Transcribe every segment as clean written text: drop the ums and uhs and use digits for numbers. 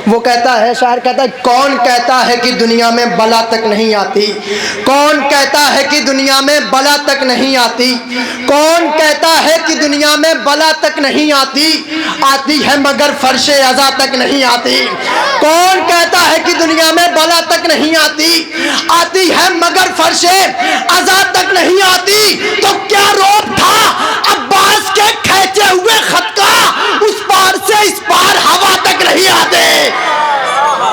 वो कहता है, शायर कहता है, कौन कहता है कि दुनिया में बला तक नहीं आती, कौन कहता है कि दुनिया में बला तक नहीं आती, कौन कहता है कि दुनिया में बला तक नहीं आती, आती है मगर फर्शे अज़ा तक नहीं आती। कौन कहता है कि दुनिया में बला तक नहीं आती, आती है मगर फर्शे अज़ा तक नहीं आती। तो क्या रोक था अब्बास के खींचे हुए खत का, उस पार से इस पार हवा तक नहीं आते।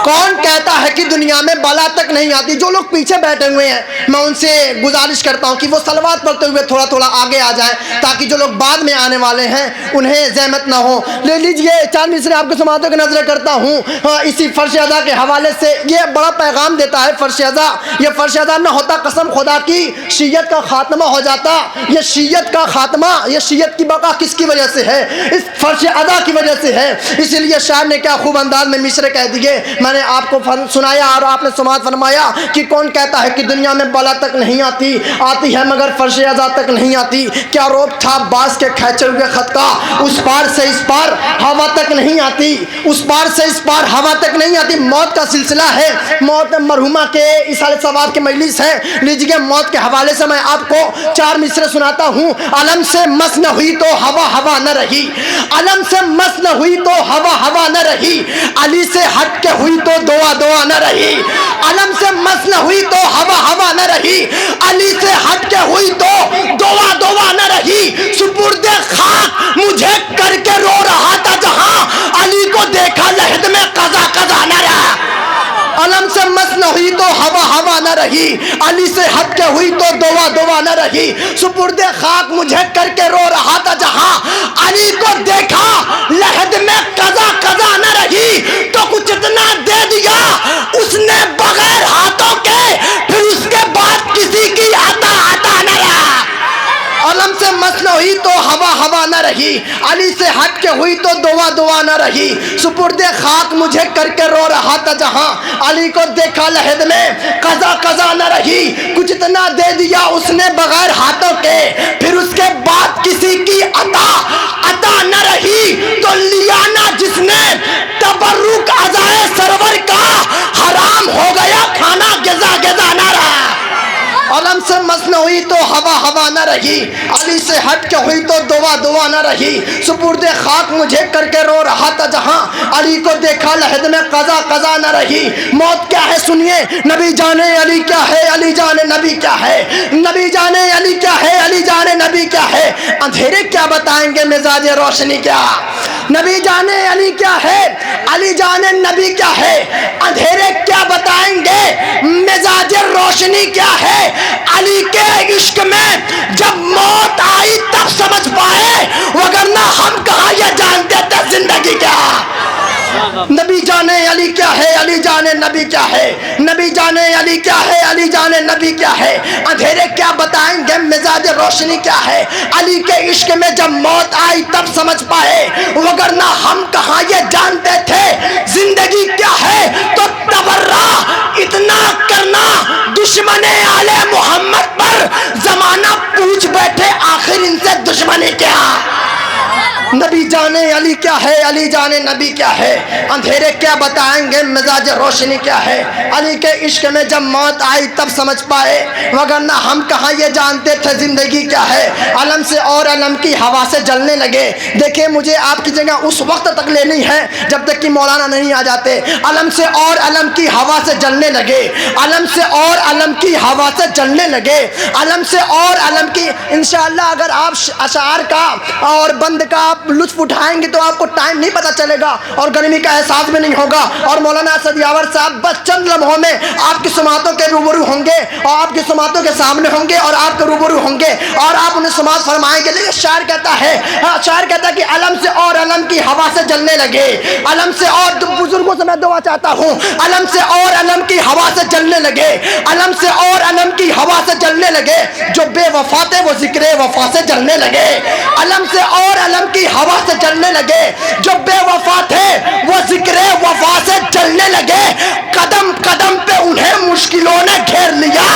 कौन कहता है कि दुनिया में बला तक नहीं आती। जो लोग पीछे बैठे हुए हैं मैं उनसे गुजारिश करता हूं कि वो सलवात पढ़ते हुए थोड़ा थोड़ा आगे आ जाएं, ताकि जो लोग बाद में आने वाले हैं उन्हें ज़हमत ना हो। ले लीजिए चांद मिसरे आपके समातों की नजर करता हूं इसी फर्श अज़ा के हवाले से। ये बड़ा पैगाम देता है फर्श अज़ा। ये फर्श अज़ा न होता कसम खुदा की शीयत का खात्मा हो जाता। ये शीयत का खात्मा, ये शीयत की बका किसकी वजह से है? इस फर्श अज़ा की वजह से है। इसीलिए शायर ने क्या खूब अंदाज में मिसरे कह दिए, मैंने आपको सुनाया और आपने समात फरमाया कि कौन कहता है कि दुनिया में बला तक नहीं आती, आती है मगर फर्श अज़ा तक नहीं आती। क्या रोक था अब्बास के खींचे हुए खत का, उस पार से इस पार हवा तक नहीं आती, उस पार से इस पार हवा तक नहीं आती। मौत का सिलसिला है, मौत मरहुमा के इसाले सवाब के मजलिस है। लीजिए मौत के हवाले से मैं आपको 4 मिसरे सुनाता हूँ। अलम से मस न हुई तो हवा हवा न रही, अलम से मस न हुई तो हवा हवा न रही, अली से हट के हुई तो दुआ दुआ न रही। अलम से मस न हुई तो हवा हवा न रही, अली से हट के हुई तो दुआ दुआ न रही। सुपुर्दे खाक मुझे करके रो रहा था जहां, अली को देखा लहद में कज़ा कज़ा न रहा। अलम से मस न हुई तो हवा हवा न रही, अली से हट के हुई तो दुआ दुआ न रही। सुपुर्दे खाक मुझे करके रो रहा था जहां, अली को देखा लहद में कज़ा कज़ा न रही। तो कुछ इतना दे दिया उसने बगैर हाथों के, फिर उसके बाद किसी की आता आता न रहा। अलम से मस न हुई तो हवा हवा न रही, अली से हट के हुई तो दुआ दुआ न रही। सुपुर्दे खाक मुझे करके रो रहा था जहां, अली को देखा लहद में कज़ा कज़ा न रही। कुछ इतना दे दिया उसने बगैर हाथों के, फिर उसके बाद किसी की अता अता न रही। तो लिया ना जिसने तबर्रुक अज़ाए सरवर का, हराम हो गया खाना गिज़ा गिज़ा न रहा। अलम से मस न हुई तो हवा हवा न रही, अली से हट के हुई तो दुआ दुआ न रही। सुपुर्दे खाक मुझे करके रो रहा था जहां, अली को देखा लहद में कज़ा कज़ा न रही। मौत क्या है सुनिए, नबी जाने अली क्या है, अली जाने नबी क्या है, नबी जाने अली क्या है, अली जाने नबी क्या है। अंधेरे क्या बताएंगे मिजाज रोशनी क्या, नबी जाने अली क्या है, अली जाने नबी क्या है। अंधेरे क्या बताएंगे मिजाज रोशनी क्या है। अली के इश्क में जब मौत आई तब समझ पाए, वगरना हम कहाँ ये जानते थे जिंदगी क्या। नबी जाने अली क्या है, अली जाने नबी क्या है, नबी जाने अली क्या है, अली जाने नबी क्या है। अंधेरे क्या बताएंगे मिजाज रोशनी क्या है। अली के इश्क में जब मौत आई तब समझ पाए, वगरना हम कहाँ ये जानते थे जिंदगी क्या है। तो तबर्रा इतना करना दुश्मने आले मोहम्मद पर, जमाना पूछ बैठे आखिर इनसे दुश्मनी क्या। नबी जाने अली क्या है, अली जाने नबी क्या है। अंधेरे क्या बताएंगे मिजाज रोशनी क्या है। अली के इश्क में जब मौत आई तब समझ पाए, वगरना हम कहाँ ये जानते थे जिंदगी क्या है। अलम से और अलम की हवा से जलने लगे। देखिए मुझे आपकी जगह उस वक्त तक लेनी है जब तक कि मौलाना नहीं आ जाते। अलम से और अलम की हवा से जलने लगे, अलम से और अलम की हवा से जलने लगे, अलम से और अलम की। इंशाअल्लाह अगर आप अशार का और बंद का लुत्फ उठाएंगे तो आपको टाइम नहीं पता चलेगा और गर्मी का एहसास भी नहीं होगा। और मौलाना सदियावर साहब बस चंद लम्हों में आपकी समातों के रूबरू होंगे और आपकी समातों के सामने होंगे और आपके रूबरू होंगे और आप उन्हें समात फरमाएंगे। लेकिन शायर कहता है, शायर कहता है कि अलम से और अलम की हवा से जलने लगे। अलम से और बुजुर्गों से मैं दुआ चाहता हूँ, अलम से और अलम की हवा से जलने लगे, अलम से और अलम की हवा से जलने लगे। जो बेवफा थे वो जिक्र वफा से जलने लगे। अलम से और अलम की हवा से जलने लगे, जो बेवफा थे वो जिक्र वफा से जलने लगे। कदम कदम पे उन्हें मुश्किलों ने घेर लिया,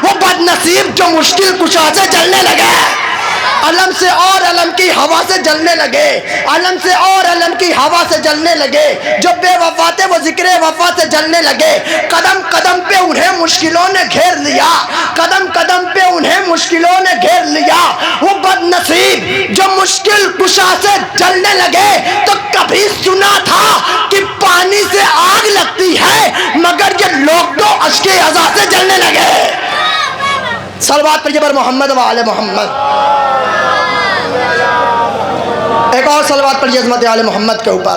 वो बदनसीब जो मुश्किल कुशा से जलने लगे। अलम से और अलम की हवा से जलने लगे, अलम से और अलम की हवा से जलने लगे। जो बेवफा थे वो जिक्र वफा से जलने लगे। कदम कदम पे उन्हें मुश्किलों ने घेर लिया, कदम कदम पे उन्हें मुश्किलों ने घेर लिया। वो बदनसीब जो मुश्किल कुशा से जलने लगे। तो कभी सुना था कि पानी से आग लगती है, मगर ये लोग तो अश्के अज़ा से जलने लगे। सलवात पर जबर मोहम्मद व आले मोहम्मद। एक और सलवात पर अज़मत आले मोहम्मद के ऊपर।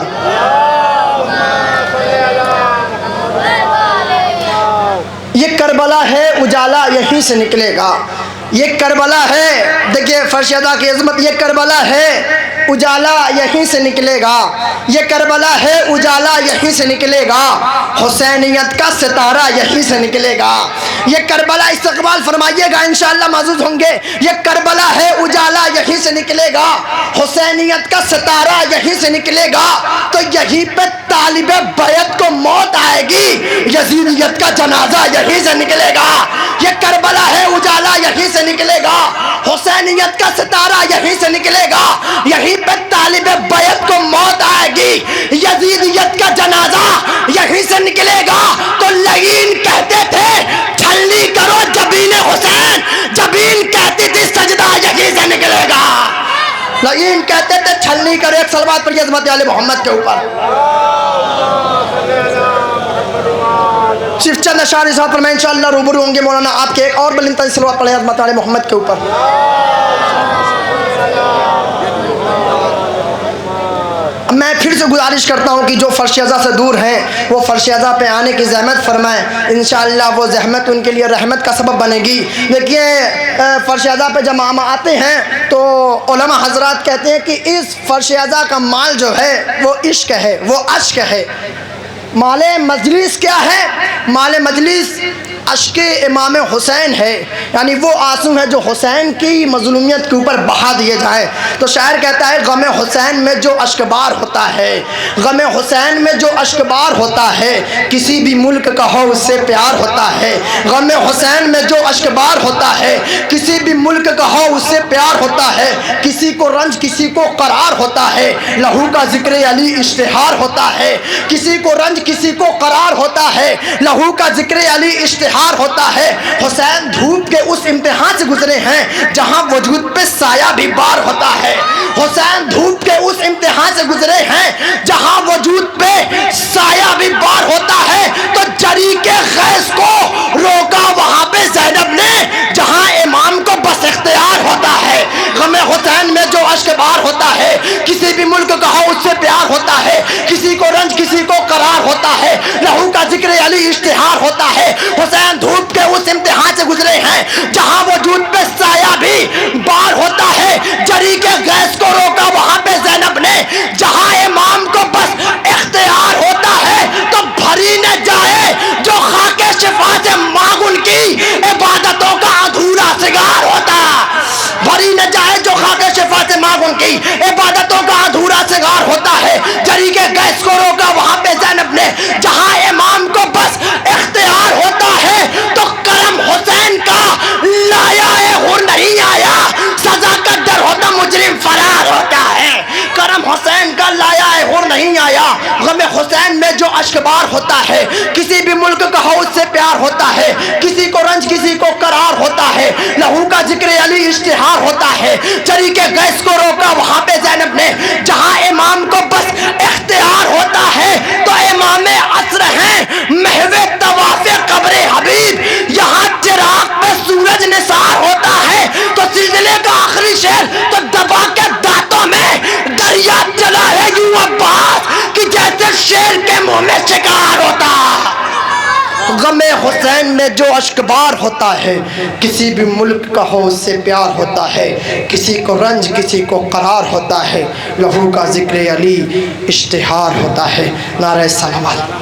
ये करबला है उजाला यहीं से निकलेगा, ये करबला है, देखिए फर्शदा की अज़मत, ये करबला है उजाला यहीं से निकलेगा, ये करबला है उजाला यहीं से निकलेगा। हुसैनियत का सितारा यहीं से निकलेगा। ये करबला, इस्तक़बाल फरमाइएगा इंशाअल्लाह मौजूद होंगे। ये करबला है उजाला यहीं से निकलेगा, हुसैनियत का सितारा यहीं से निकलेगा। तो यहीं पे तालिबे बैत को मौत आएगी, यजीदियत का जनाजा यहीं से निकलेगा। ये करबला है उजाला यहीं से निकलेगा, हुसैनियत का सितारा यहीं से निकलेगा। यहीं पे तालिबे बैत को मौत आएगी, यजीदियत का जनाजा यहीं से निकलेगा। तो लगीन कहते थे छलनी करो जबीन हुसैन, जबीन कहती थी सजदा यहीं से निकलेगा। लगीन कहते थे छलनी करो। एक सलवात पर अज़मत आले मोहम्मद के ऊपर। सिर्फ चंद अशार इस पर मैं इंशाअल्लाह रूबरू होंगे मौलाना आपके एक और बुलंद सलवात पढ़े अज़मत आले मोहम्मद के ऊपर। मैं फिर से गुजारिश करता हूँ कि जो फर्श-ए-अज़ा से दूर हैं वो फर्श-ए-अज़ा पे आने की ज़हमत फरमाएं, इंशाअल्लाह वो ज़हमत उनके लिए रहमत का सबब बनेगी। देखिए फर्श-ए-अज़ा पे जब हम आते हैं तो उलमा हज़रात कहते हैं कि इस फर्श-ए-अज़ा का माल जो है वो इश्क है, वो अश्क है। माले मजलिस क्या है? माले मजलिस अश्के इमाम हुसैन है, यानी वो आंसू है जो हुसैन की मजलूमियत के ऊपर बहा दिए जाएँ। तो शायर कहता है गम हुसैन में जो अश्कबार होता है, गम हुसैन में जो अश्कबार होता है, किसी भी मुल्क का हो उससे प्यार होता है। गम हुसैन में जो अश्कबार होता है, किसी भी मुल्क का हो उससे प्यार होता है। किसी को रंज किसी को करार होता है, लहू का जिक्र अली इश्तिहार होता है। किसी को रंज किसी को करार होता है, लहू का जिक्र अली इश्तिहार होता है। हुसैन धूप के उस इम्तिहान से गुजरे हैं जहां वजूद पे साया भी बार होता है। हुसैन धूप के उस इम्तिहान से गुजरे हैं जहां वजूद पे साया भी बार होता है। तो जरी के गैस को रोका वहां पे ज़ैनब ने जहां इमाम को बस इख्तियार होता है। गम हुसैन में जो अश्कबार होता है, किसी भी मुल्क का हो उससे प्यार होता है। किसी को रंज किसी को करार होता है, लहू का जिक्र अली इश्तिहार होता है। हुसैन धूप के उस इम्तिहान से गुजरे हैं जहां वजूद पे साया भी बार होता है। जरी के गैस को रोका वहां पे ज़ैनब ने जहां इमाम को बस इख्तियार होता है। तो भरी न जाए जो खाके शिफा से मांग उनकी इबादतों का अधूरा सिगार होता। भरी न जाए जो खाके शिफा से मांग उनकी इबादतों का अधूरा सिगार होता है। जरी के गैस को रोका वहां पे ज़ैनब ने जहां इमाम को बस इख्तियार होता है। तो करम हुसैन का लाया है हुर नहीं आया, सजा का डर होता मुजरिम फरार होता है। करम हुसैन का लाया है हुर नहीं आया। गम हुसैन में जो अश्कबार होता है, किसी भी मुल्क का हो उससे प्यार होता है। किसी को रंज किसी को करार होता है, लहू का जिक्र अली इश्तिहार होता है। जरी के गैस को रोका वहां पे ज़ैनब ने जहां इमाम को बस इख्तियार होता है। तो इमाम असर हैं महवे तवाफ़े कब्रे हबीब, यहाँ चिराग पे सूरज निसार होता है। तो सिलसिले का आखिरी शेर तो दबा के दांतों में दरिया चला है यूं अब्बास कि जैसे शेर के मुंह में शिकार होता। गमे हुसैन में जो अश्कबार होता है, किसी भी मुल्क का हो उससे प्यार होता है। किसी को रंज किसी को करार होता है, लहू का जिक्र अली इश्तिहार होता है। नारे सलावत।